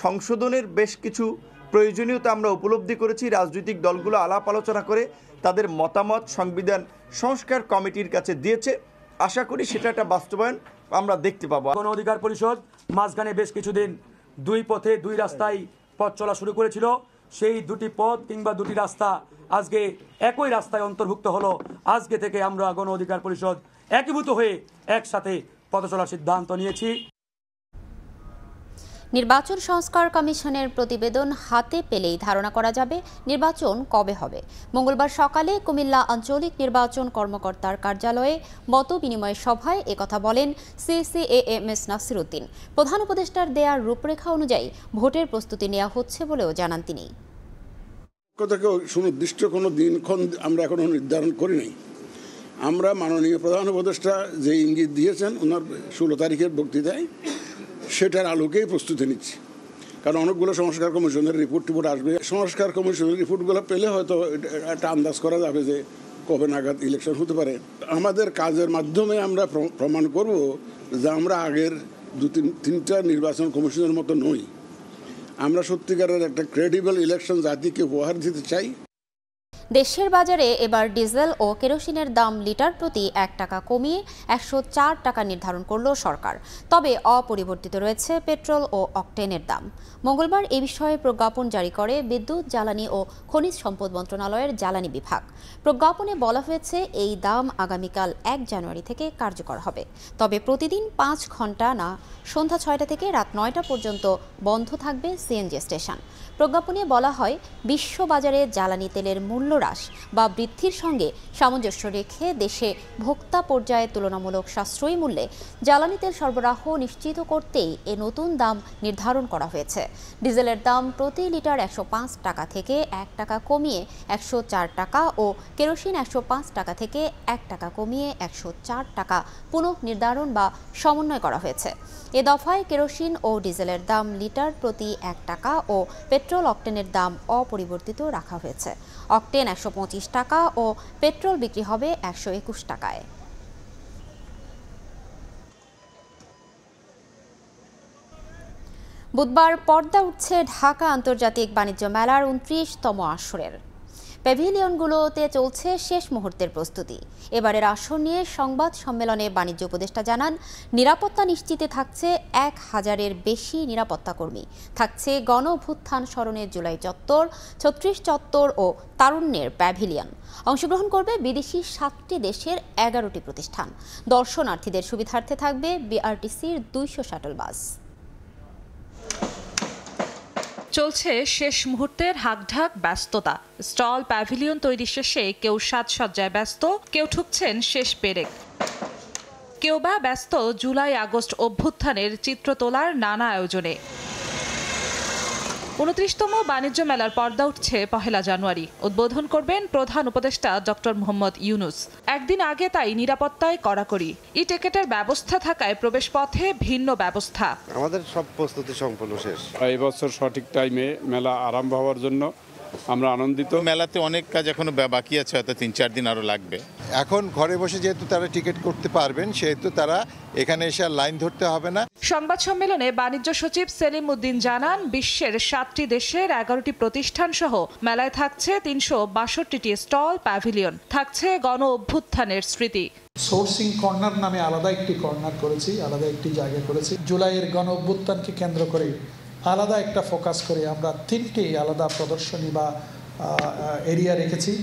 সংশোধনের বেশ কিছু প্রয়োজনীয়তা আমরা উপলব্ধি করেছি। রাজনৈতিক দলগুলো আলাপ আলোচনা করে তাদের মতামত সংবিধান সংস্কার কমিটির কাছে দিয়েছে। আশা করি সেটা একটা বাস্তবায়ন আমরা দেখতে পাবো। গণ অধিকার পরিষদ মাঝখানে বেশ কিছুদিন দুই পথে দুই রাস্তায় পথ চলা শুরু করেছিল। সেই দুটি পথ কিংবা দুটি রাস্তা আজকে একই রাস্তায় অন্তর্ভুক্ত হলো। আজকে থেকে আমরা গণ অধিকার পরিষদ একীভূত হয়ে একসাথে পথ চলার সিদ্ধান্ত নিয়েছি। নির্বাচন সংস্কার কমিশনের প্রতিবেদন হাতে পেলেই ধারণা করা যাবে নির্বাচন কবে হবে। মঙ্গলবার সকালে কুমিল্লা আঞ্চলিক নির্বাচন কর্মকর্তার কার্যালয়ে মত বিনিময় সভায় একথা বলেন সিসিএএমএস নাসির উদ্দিন। প্রধান উপদেষ্টার দেয়ার রূপরেখা অনুযায়ী ভোটের প্রস্তুতি নেওয়া হচ্ছে বলেও জানান তিনি। সুনির্দিষ্ট কোনো দিনক্ষণ আমরা এখনো নির্ধারণ করি নাই। আমরা মাননীয় প্রধান উপদেষ্টা যে ইঙ্গিত দিয়েছেন ওনার 16 তারিখের বক্তৃতায়, সেটার আলোকেই প্রস্তুতি নিচ্ছি। কারণ অনেকগুলো সংস্কার কমিশনের রিপোর্ট আসবে। সংস্কার কমিশনের রিপোর্টগুলো পেলে হয়তো একটা আন্দাজ করা যাবে যে কবে নাগাদ ইলেকশন হতে পারে। আমাদের কাজের মাধ্যমে আমরা প্রমাণ করব যে আমরা আগের 2-3টা নির্বাচন কমিশনের মতো নই। আমরা সত্যিকারের একটা ক্রেডিবল ইলেকশন জাতিকে উপহার দিতে চাই। দেশের বাজারে এবার ডিজেল ও কেরোসিনের দাম লিটার প্রতি 1 টাকা কমিয়ে 104 টাকা নির্ধারণ করল সরকার। তবে অপরিবর্তিত রয়েছে পেট্রোল ও অকটেনের দাম। মঙ্গলবার এ বিষয়ে প্রজ্ঞাপন জারি করে বিদ্যুৎ, জ্বালানি ও খনিজ সম্পদ মন্ত্রণালয়ের জ্বালানি বিভাগ। প্রজ্ঞাপনে বলা হয়েছে এই দাম আগামীকাল 1 জানুয়ারি থেকে কার্যকর হবে। তবে প্রতিদিন 5 ঘন্টা না সন্ধ্যা 6টা থেকে রাত 9টা পর্যন্ত বন্ধ থাকবে সিএনজি স্টেশন। প্রজ্ঞাপনে বলা হয়, বিশ্ববাজারে জ্বালানি তেলের মূল্য হ্রাস বা বৃদ্ধির সঙ্গে সামঞ্জস্য রেখে দেশে ভোক্তা পর্যায়ে তুলনামূলক সাশ্রয়ী মূল্যে জ্বালানি তেল সরবরাহ নিশ্চিত করতেই এ নতুন দাম নির্ধারণ করা হয়েছে। ডিজেলের দাম প্রতি লিটার 105 টাকা থেকে 1 টাকা কমিয়ে 104 টাকা ও কেরোসিন 105 টাকা থেকে 1 টাকা কমিয়ে 104 টাকা পুনঃনির্ধারণ বা সমন্বয় করা হয়েছে। এ দফায় কেরোসিন ও ডিজেলের দাম লিটার প্রতি 1 টাকা ও পেট্রোল অকটেনের দাম অপরিবর্তিত রাখা হয়েছে। অকটেন 125 টাকা ও পেট্রোল বিক্রি হবে 121 টাকায়। বুধবার পর্দা উঠছে ঢাকা আন্তর্জাতিক বাণিজ্য মেলার 29তম আসরের। প্যাভিলিয়নগুলোতে চলছে শেষ মুহূর্তের প্রস্তুতি। এবারের আসর নিয়ে সংবাদ সম্মেলনে বাণিজ্য উপদেষ্টা জানান, নিরাপত্তা নিশ্চিতে থাকছে 1000-এর বেশি নিরাপত্তা কর্মী, থাকছে গণ অভ্যুত্থান স্মরণে জুলাই চত্বর, 36 চত্বর ও তারুণ্যের প্যাভিলিয়ন। অংশগ্রহণ করবে বিদেশি 7টি দেশের 11টি প্রতিষ্ঠান। দর্শনার্থীদের সুবিধার্থে থাকবে বিআরটিসির 200 শাটল বাস। চলছে শেষ মুহূর্তের হাকঢাক ব্যস্ততা। স্টল প্যাভিলিয়ন তৈরি শেষে কেউ সাজসজ্জায় ব্যস্ত, কেউ ঠুকছেন শেষ পেরেক, কেউ বা ব্যস্ত জুলাই আগস্ট অভ্যুত্থানের চিত্র তোলার নানা আয়োজনে। 29তম বাণিজ্য মেলার পর্দা উঠছে 1 জানুয়ারি। উদ্বোধন করবেন প্রধান উপদেষ্টা ডক্টর মোহাম্মদ ইউনুস। একদিন আগে তাই নিরাপত্তায় কড়াকড়ি। ই-টিকেটের ব্যবস্থা থাকায় প্রবেশ পথে ভিন্ন ব্যবস্থা। আমাদের সব প্রস্তুতি সম্পূর্ণ শেষ। এই বছর সঠিক টাইমে মেলা আরম্ভ হওয়ার জন্য আমরা আনন্দিত। মেলাতে অনেক কাজ এখনো বাকি আছে, হয়তো 3-4 দিন আরো লাগবে। এখন ঘরে বসে যেহেতু তারা টিকিট করতে পারবেন, সেহেতু তারা এখানে এসে লাইন ধরতে হবে না। সংবাদ সম্মেলনে বাণিজ্য সচিব সেলিম উদ্দিন জানান, বিশ্বের 7টি দেশের 11টি প্রতিষ্ঠান সহ মেলায় থাকছে 362টি স্টল প্যাভিলিয়ন, থাকছে গণ অভ্যুত্থানের স্মৃতি। সোর্সিং কর্নার নামে আলাদা একটি কর্নার করেছি, আলাদা একটি জায়গা করেছি। জুলাইয়ের গণ অভ্যুত্থানকে কেন্দ্র করে আলাদা একটা ফোকাস করে আমরা 3টি আলাদা প্রদর্শনী বা এরিয়া রেখেছি।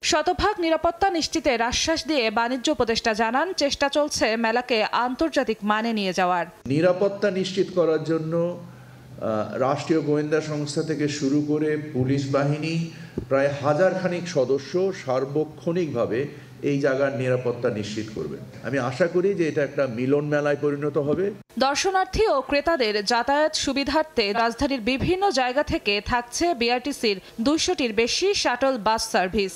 শতভাগ নিরাপত্তা নিশ্চিতের আশ্বাস দিয়ে বাণিজ্য উপদেষ্টা জানান, চেষ্টা চলছে মেলাকে আন্তর্জাতিক মানে নিয়ে যাওয়ার। নিরাপত্তা নিশ্চিত করার জন্য রাষ্ট্রীয় গোয়েন্দা সংস্থা থেকে শুরু করে পুলিশ বাহিনী প্রায় 1000 খানিক সদস্য সার্বক্ষণিকভাবে এই জায়গার নিরাপত্তা নিশ্চিত করবেন। আমি আশা করি যে এটা একটা মিলন মেলায় পরিণত হবে। দর্শনার্থী ও ক্রেতাদের যাতায়াত সুবিধার্থে রাজধানীর বিভিন্ন জায়গা থেকে থাকছে বিআরটিসির 200টির বেশি শাটল বাস সার্ভিস।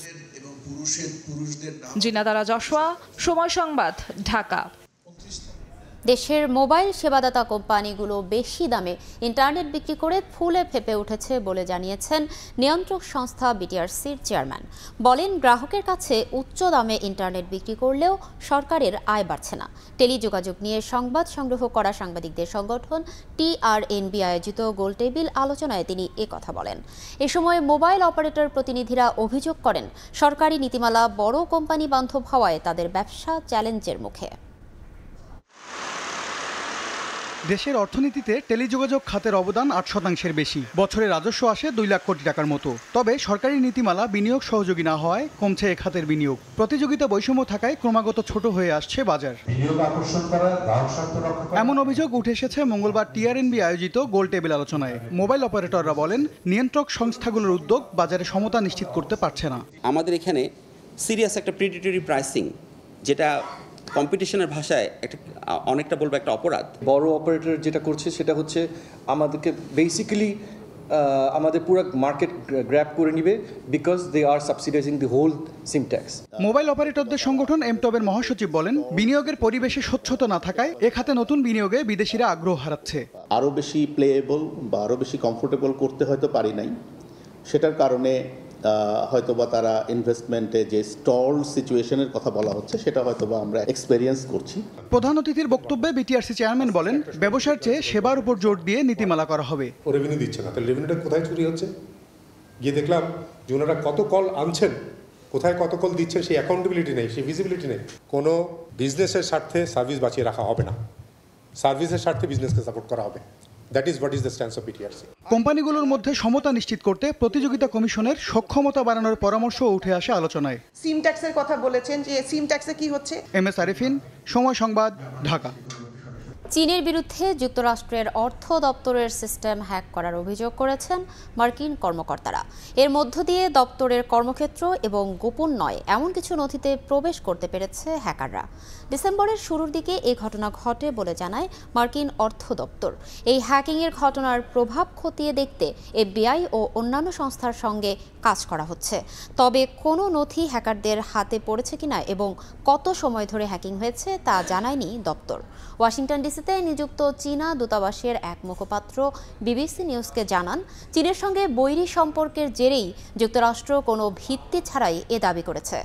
জিনাদারা জশোয়া, সময় সংবাদ, ঢাকা। দেশের মোবাইল সেবাদাতা কোম্পানিগুলো বেশি দামে ইন্টারনেট বিক্রি করে ফুলে ফেপে উঠেছে বলে জানিয়েছেন নিয়ন্ত্রক সংস্থা বিটিআরসির চেয়ারম্যান। বলেন, গ্রাহকের কাছে উচ্চ দামে ইন্টারনেট বিক্রি করলেও সরকারের আয় বাড়ছে না। টেলিযোগাযোগ নিয়ে সংবাদ সংগ্রহ করা সাংবাদিকদের সংগঠন টিআরএনবি আয়োজিত গোলটেবিল আলোচনায় তিনি কথা বলেন। এ সময় মোবাইল অপারেটর প্রতিনিধিরা অভিযোগ করেন, সরকারি নীতিমালা বড় কোম্পানি বান্ধব হওয়ায় তাদের ব্যবসা চ্যালেঞ্জের মুখে। দেশের অর্থনীতিতে টেলিযোগাযোগ খাতের অবদান 8% বেশি। বছরে রাজস্ব আসে 2 লাখ কোটি টাকার মতো। তবে সরকারি নীতিমালা বিনিয়োগ সহযোগী না হওয়ায় কমছে এ খাতের বিনিয়োগ। প্রতিযোগিতা বৈষম্য থাকায় ক্রমাগত ছোট হয়ে আসছে বাজার। এমন অভিযোগ উঠে এসেছে মঙ্গলবার টিআরএনবি আয়োজিত গোল টেবিল আলোচনায়। মোবাইল অপারেটররা বলেন, নিয়ন্ত্রক সংস্থাগুলোর উদ্যোগ বাজারে সমতা নিশ্চিত করতে পারছে না। আমাদের এখানে সিরিয়াস একটা প্রেডিটরি প্রাইসিং, যেটা কম্পিটিশনের ভাষায় অনেকটা বলবো একটা অপরাধ। বড় অপারেটর যেটা করছে সেটা হচ্ছে আমাদেরকে বেসিক্যালি আমাদের পুরো মার্কেট গ্র্যাব করে নিবে, because they are subsidising the whole SIM tax. Mobile অপারেটরদের সংগঠন এমটবের মহাসচিব বলেন, বিনিয়োগের পরিবেশে স্বচ্ছতা না থাকায় এ খাতে নতুন বিনিয়োগে বিদেশিরা আগ্রহ হারাচ্ছে। আরও বেশি প্লেয়েবল বা আরও বেশি কমফোর্টেবল করতে হয়তো পারি নাই, সেটার কারণে হয়তোবা তারা ইনভেস্টমেন্টে যে স্টল সিচুয়েশনের কথা বলা হচ্ছে সেটা হয়তোবা আমরা এক্সপেরিয়েন্স করছি। প্রধান অতিথির বক্তব্যে বিটিআরসি চেয়ারম্যান বলেন, ব্যবসার চেয়ে সেবার উপর জোর দিয়ে নীতিমালা করা হবে। রেভিনিউ দিচ্ছে না, তাহলে রেভিনিউটা কোথায় চুরি হচ্ছে? গিয়ে দেখলাম যে ওনারা কত কল আনছেন, কোথায় কত কল দিচ্ছেন সেই অ্যাকাউন্টেবিলিটি নেই, সেই ভিজিবিলিটি নেই। কোনো বিজনেসের স্বার্থে সার্ভিস বাঁচিয়ে রাখা হবে না, সার্ভিসের স্বার্থে বিজনেসকে সাপোর্ট করা হবে। That is what is the stance of BTRC. কোম্পানিগুলোর মধ্যে সমতা নিশ্চিত করতে প্রতিযোগিতা কমিশনের সক্ষমতা বাড়ানোর পরামর্শ উঠে আসে আলোচনায়। সিম ট্যাক্সের কথা বলেছেন, যে সিম ট্যাক্সে কি হচ্ছে? MS আরিফিন, সময় সংবাদ, ঢাকা। চীনের বিরুদ্ধে যুক্তরাষ্ট্রের অর্থ দপ্তরের সিস্টেম হ্যাক করার অভিযোগ করেছেন মার্কিন কর্মকর্তারা। এর মধ্য দিয়ে দপ্তরের কর্মক্ষেত্র এবং গোপন নয় এমন কিছু নথিতে প্রবেশ করতে পেরেছে হ্যাকাররা। ডিসেম্বরের শুরুর দিকে এই ঘটনা ঘটে বলে জানায় মার্কিন অর্থ দপ্তর। এই হ্যাকিংয়ের ঘটনার প্রভাব খতিয়ে দেখতে FBI ও অন্যান্য সংস্থার সঙ্গে কাজ করা হচ্ছে। তবে কোনো নথি হ্যাকারদের হাতে পড়েছে কিনা এবং কত সময় ধরে হ্যাকিং হয়েছে তা জানায়নি দপ্তর। ওয়াশিংটন ডিসিতে নিযুক্ত চীনা দূতাবাসের এক মুখপাত্র BBC নিউজকে জানান, চীনের সঙ্গে বৈরী সম্পর্কের জেরেই যুক্তরাষ্ট্র কোনো ভিত্তি ছাড়াই এ দাবি করেছে।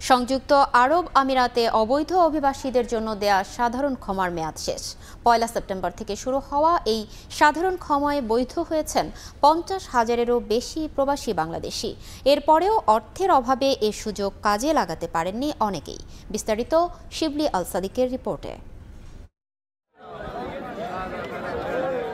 সংযুক্ত আরব আমিরাতে অবৈধ অভিবাসীদের জন্য দেয়া সাধারণ ক্ষমার মেয়াদ শেষ। 1 সেপ্টেম্বর থেকে শুরু হওয়া এই সাধারণ ক্ষমায় বৈধ হয়েছেন 50,000-এরও বেশি প্রবাসী বাংলাদেশি। এরপরেও অর্থের অভাবে এ সুযোগ কাজে লাগাতে পারেননি অনেকেই। বিস্তারিত শিবলি আল সাদিকের রিপোর্টে।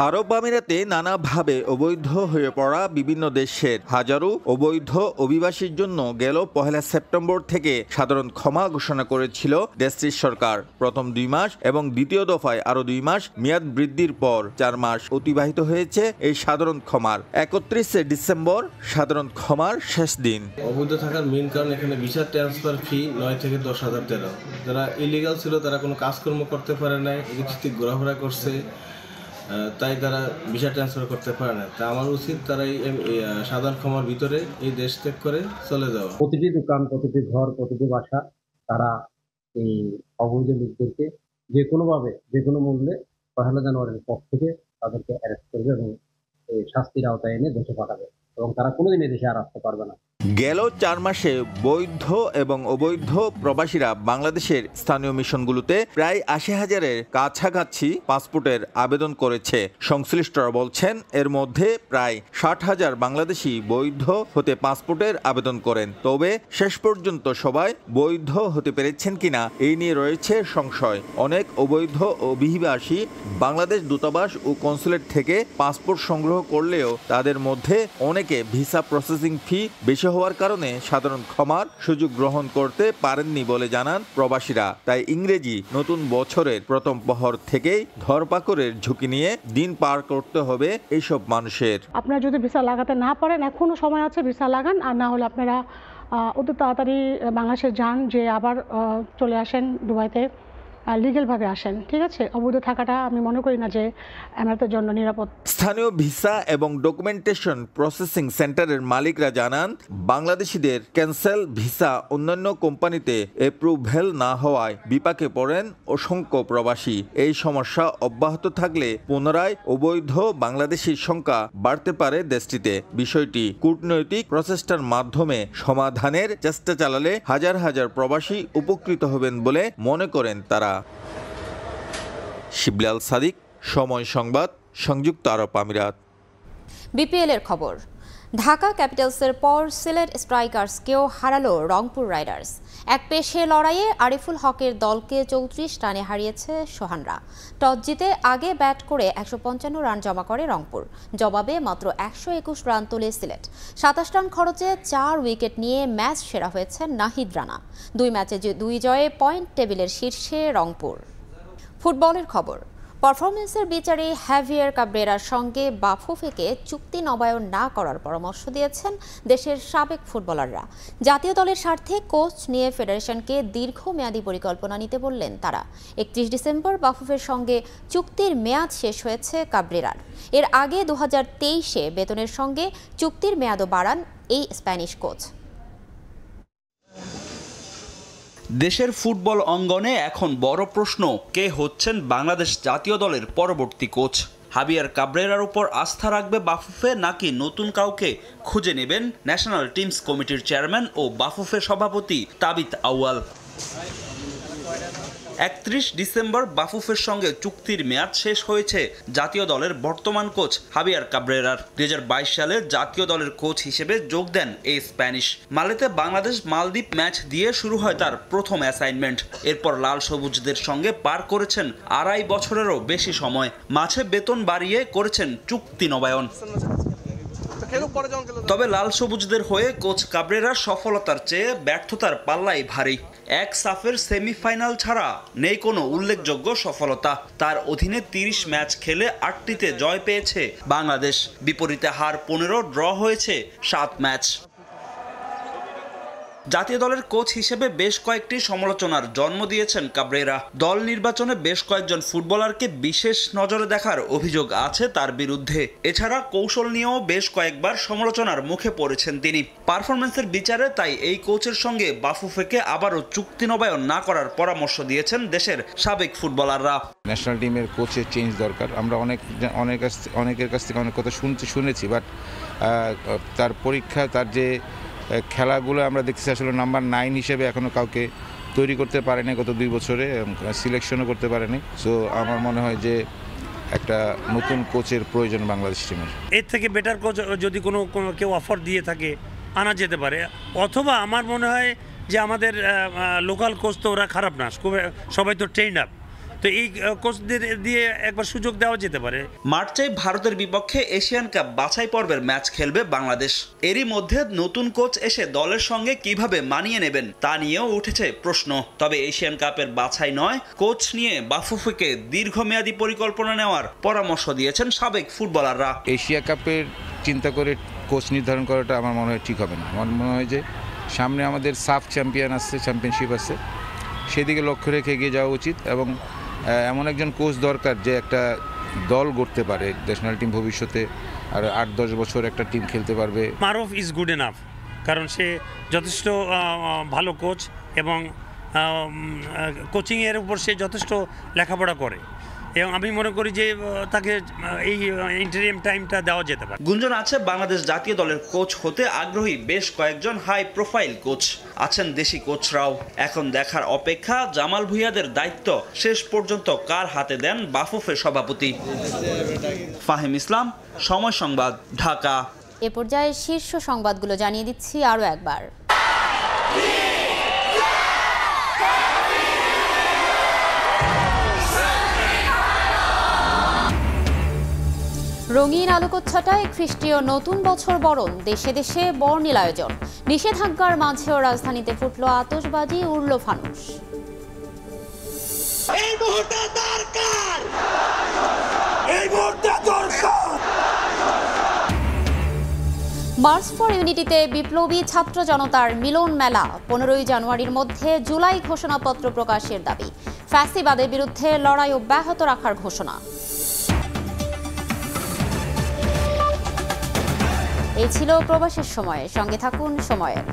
আরব আমিরাতে নানাভাবে অবৈধ হয়ে পড়া বিভিন্ন দেশের হাজারো অবৈধ অভিবাসীর জন্য গেল 1 সেপ্টেম্বর থেকে সাধারণ ক্ষমা ঘোষণা করেছিল দেশটির সরকার। প্রথম 2 মাস এবং দ্বিতীয় দফায় আরো 2 মাস মেয়াদ বৃদ্ধির পর 4 মাস অতিবাহিত হয়েছে এই সাধারণ ক্ষমার। 31 ডিসেম্বর সাধারণ ক্ষমার শেষ দিন। অবৈধ থাকার মেইন কারণ এখানে ভিসা ট্রান্সফার ফি 9 থেকে 10,000 টাকা। যারা ইলিগাল ছিল তারা কোনো কাজকর্ম করতে পারে নাই, এদিক সেদিক ঘোরাফেরা করছে, তাই তারা ভিসা ট্রান্সফার করতে পারে না। তা আমার উচিত তারা এই সাধারণ ক্ষমার ভিতরে এই দেশ ত্যাগ করে চলে যাওয়া। প্রতিটি দোকান, প্রতিটি ঘর, প্রতিটি বাসা তারা এই অবৈধ লোকদেরকে যে কোনোভাবে যে কোনো মূল্যে 1 জানুয়ারির পর থেকে তাদেরকে অ্যারেস্ট করবে এবং এই শাস্তির আওতায় এনে দেশে পাঠাবে এবং তারা কোনোদিন এই দেশে আর আসতে পারবে না। গেল 4 মাসে বৈধ এবং অবৈধ প্রবাসীরা বাংলাদেশের স্থানীয় মিশনগুলোতে প্রায় 80,000-এর কাছাকাছি পাসপোর্টের আবেদন করেছে। সংশ্লিষ্টরা বলছেন এর মধ্যে প্রায় 60,000 বাংলাদেশি বৈধ হতে পাসপোর্টের আবেদন করেন। তবে শেষ পর্যন্ত সবাই বৈধ হতে পেরেছেন কিনা এই নিয়ে রয়েছে সংশয়। অনেক অবৈধ অভিবাসী বাংলাদেশ দূতাবাস ও কনসুলেট থেকে পাসপোর্ট সংগ্রহ করলেও তাদের মধ্যে অনেকে ভিসা প্রসেসিং ফি বেশি হওয়ার কারণে সাধারণ ক্ষমার সুযোগ গ্রহণ করতে পারেননি বলে জানান প্রবাসীরা। তাই ইংরেজি নতুন বছরের প্রথম প্রহর থেকেই ধরপাকড়ের ঝুঁকি নিয়ে দিন পার করতে হবে এইসব মানুষের। আপনারা যদি ভিসা লাগাতে না পারেন এখনো সময় আছে, ভিসা লাগান। আর না হলে আপনারা অত তাড়াতাড়ি বাংলাদেশে যান, যে আবার চলে আসেন দুবাইতে, লিগ্যালভাবে আসেন। ঠিক আছে, অবৈধ থাকাটা আমি মনে করি না যে আমাদের জন্য নিরাপদ। স্থানীয় ভিসা এবং ডকুমেন্টেশন প্রসেসিং সেন্টারের মালিকরা জানান বাংলাদেশিদের ক্যান্সেল ভিসা অন্যান্য কোম্পানিতে অ্যাপ্রুভেল না হওয়ায় বিপাকে পড়েন অসংখ্য প্রবাসী। এই সমস্যা অব্যাহত থাকলে পুনরায় অবৈধ বাংলাদেশির সংখ্যা বাড়তে পারে দেশটিতে। বিষয়টি কূটনৈতিক প্রচেষ্টার মাধ্যমে সমাধানের চেষ্টা চালালে হাজার হাজার প্রবাসী উপকৃত হবেন বলে মনে করেন তারা। শিবলি আল সাদিক, সময় সংবাদ, সংযুক্ত আরব আমিরাত। বিপিএল এর খবর। ঢাকা ক্যাপিটালসের পর সিলেট স্ট্রাইকার্সকেও হারালো রংপুর রাইডার্স। এক পেশে লড়াইয়ে আরিফুল হকের দলকে 34 রানে হারিয়েছে সোহানরা। টস জিতে আগে ব্যাট করে 155 রান জমা করে রংপুর। জবাবে মাত্র 121 রান তোলে সিলেট। 27 রান খরচে 4 উইকেট নিয়ে ম্যাচ সেরা হয়েছেন নাহিদ রানা। 2 ম্যাচে 2 জয়ে পয়েন্ট টেবিলের শীর্ষে রংপুর। ফুটবলের খবর। পারফরমেন্সের বিচারে হ্যাভিয়ার কাব্রেরার সঙ্গে বাফুফেকে চুক্তি নবায়ন না করার পরামর্শ দিয়েছেন দেশের সাবেক ফুটবলাররা। জাতীয় দলের স্বার্থে কোচ নিয়ে ফেডারেশনকে দীর্ঘমেয়াদী পরিকল্পনা নিতে বললেন তারা। 31 ডিসেম্বর বাফুফের সঙ্গে চুক্তির মেয়াদ শেষ হয়েছে কাব্রেরার। এর আগে 2023-এ বেতনের সঙ্গে চুক্তির মেয়াদও বাড়ান এই স্প্যানিশ কোচ। দেশের ফুটবল অঙ্গনে এখন বড় প্রশ্ন, কে হচ্ছেন বাংলাদেশ জাতীয় দলের পরবর্তী কোচ। হাভিয়ার কাব্রেরার উপর আস্থা রাখবে বাফুফে, নাকি নতুন কাউকে খুঁজে নেবেন ন্যাশনাল টিমস কমিটির চেয়ারম্যান ও বাফুফে সভাপতি তাবিত আউয়াল। 31 ডিসেম্বর বাফুফের সঙ্গে চুক্তির মেয়াদ শেষ হয়েছে জাতীয় দলের বর্তমান কোচ হাভিয়ার কাব্রেরার। 2022 সালে জাতীয় দলের কোচ হিসেবে যোগ দেন এই স্প্যানিশ। মালেতে বাংলাদেশ মালদ্বীপ ম্যাচ দিয়ে শুরু হয় তার প্রথম অ্যাসাইনমেন্ট। এরপর লাল সবুজদের সঙ্গে পার করেছেন 2.5 বছরেরও বেশি সময়। মাঝে বেতন বাড়িয়ে করেছেন চুক্তি নবায়ন। তবে লাল সবুজদের হয়ে কোচ কাব্রেরার সফলতার চেয়ে ব্যর্থতার পাল্লাই ভারী। এক সাফের সেমিফাইনাল ছাড়া নেই কোনো উল্লেখযোগ্য সফলতা। তার অধীনে 30 ম্যাচ খেলে 8টিতে জয় পেয়েছে বাংলাদেশ। বিপরীতে হার 15, ড্র হয়েছে 7 ম্যাচ। জাতীয় দলের কোচ হিসেবে বেশ কয়েকটি সমালোচনার জন্ম দিয়েছেন কাব্রেরা। দল নির্বাচনে বেশ কয়েকজন ফুটবলারকে বিশেষ নজরে দেখার অভিযোগ আছে তার বিরুদ্ধে। এছাড়া কৌশল নিয়েও বেশ কয়েকবার সমালোচনার মুখে পড়েছেন তিনি। পারফরমেন্সের বিচারে তাই এই কোচের সঙ্গে বাফুফেকে আবারও চুক্তি নবায়ন না করার পরামর্শ দিয়েছেন দেশের সাবেক ফুটবলাররা। ন্যাশনাল টিমের কোচের চেঞ্জ দরকার। আমরা অনেকের কাছ থেকে অনেক কথা শুনেছি, বাট তার পরীক্ষা, তার যে খেলাগুলো আমরা দেখতেছি আসলে নাম্বার 9 হিসেবে এখনও কাউকে তৈরি করতে পারেনি গত 2 বছরে, সিলেকশনও করতে পারেনি। সো আমার মনে হয় যে একটা নতুন কোচের প্রয়োজন বাংলাদেশ টিমের। এর থেকে বেটার কোচ যদি কোনো কেউ অফার দিয়ে থাকে আনা যেতে পারে, অথবা আমার মনে হয় যে আমাদের লোকাল কোচ তো ওরা খারাপ না, সবাই তো ট্রেন আপ, তো এই কোচদের দিয়ে একবার সুযোগ দেওয়া যেতে পারে। মার্চে ভারতের বিপক্ষে এশিয়ান কাপ বাছাই পর্বের ম্যাচ খেলবে বাংলাদেশ। এরই মধ্যে নতুন কোচ এসে দলের সঙ্গে কিভাবে মানিয়ে নেবেন তা নিয়েও উঠেছে প্রশ্ন। তবে এশিয়ান কাপের বাছাই নয়, কোচ নিয়ে বাফুফেকে দীর্ঘমেয়াদী পরিকল্পনা নেওয়ার পরামর্শ দিয়েছেন সাবেক ফুটবলাররা। এশিয়া কাপের চিন্তা করে কোচ নির্ধারণ করাটা আমার মনে হয় ঠিক হবে না। আমার মনে হয় যে সামনে আমাদের সাফ চ্যাম্পিয়ন আসছে, চ্যাম্পিয়নশিপ আছে, সেদিকে লক্ষ্য রেখে এগিয়ে যাওয়া উচিত এবং এমন একজন কোচ দরকার যে একটা দল গড়তে পারে, ন্যাশনাল টিম ভবিষ্যতে আর 8-10 বছর একটা টিম খেলতে পারবে। মারুফ ইজ গুড এনাফ, কারণ সে যথেষ্ট ভালো কোচ এবং কোচিংয়ের উপর সে যথেষ্ট লেখাপড়া করে, এবং আমি মনে করি যে তাকে এই ইন্টারিম টাইমটা দেওয়া যেতে পারে। গুঞ্জন আছে বাংলাদেশ জাতীয় দলের কোচ হতে আগ্রহী বেশ কয়েকজন হাই প্রোফাইল কোচ আছেন, দেশি কোচরাও। এখন দেখার অপেক্ষা জামাল ভুঁইয়াদের দায়িত্ব শেষ পর্যন্ত কার হাতে দেন বাফুফের সভাপতি। ফাহিম ইসলাম, সময় সংবাদ, ঢাকা। এ পর্যায়ে শীর্ষ সংবাদগুলো জানিয়ে দিচ্ছি আরও একবার। রঙিন আলোকচ্ছটায় খ্রিস্টীয় নতুন বছর বরণ, দেশে দেশে বর্ণিল আয়োজন। নিষেধাজ্ঞার মাঝেও রাজধানীতে ফুটল আতশবাজি, উড়ল ফানুস। মার্চ ফর ইউনিটিতে বিপ্লবী ছাত্র জনতার মিলন মেলা। 15ই জানুয়ারির মধ্যে জুলাই ঘোষণাপত্র প্রকাশের দাবি। ফ্যাসিবাদের বিরুদ্ধে লড়াই অব্যাহত রাখার ঘোষণা। এই ছিল প্রবাসের সময়, সঙ্গে থাকুন সময়ের।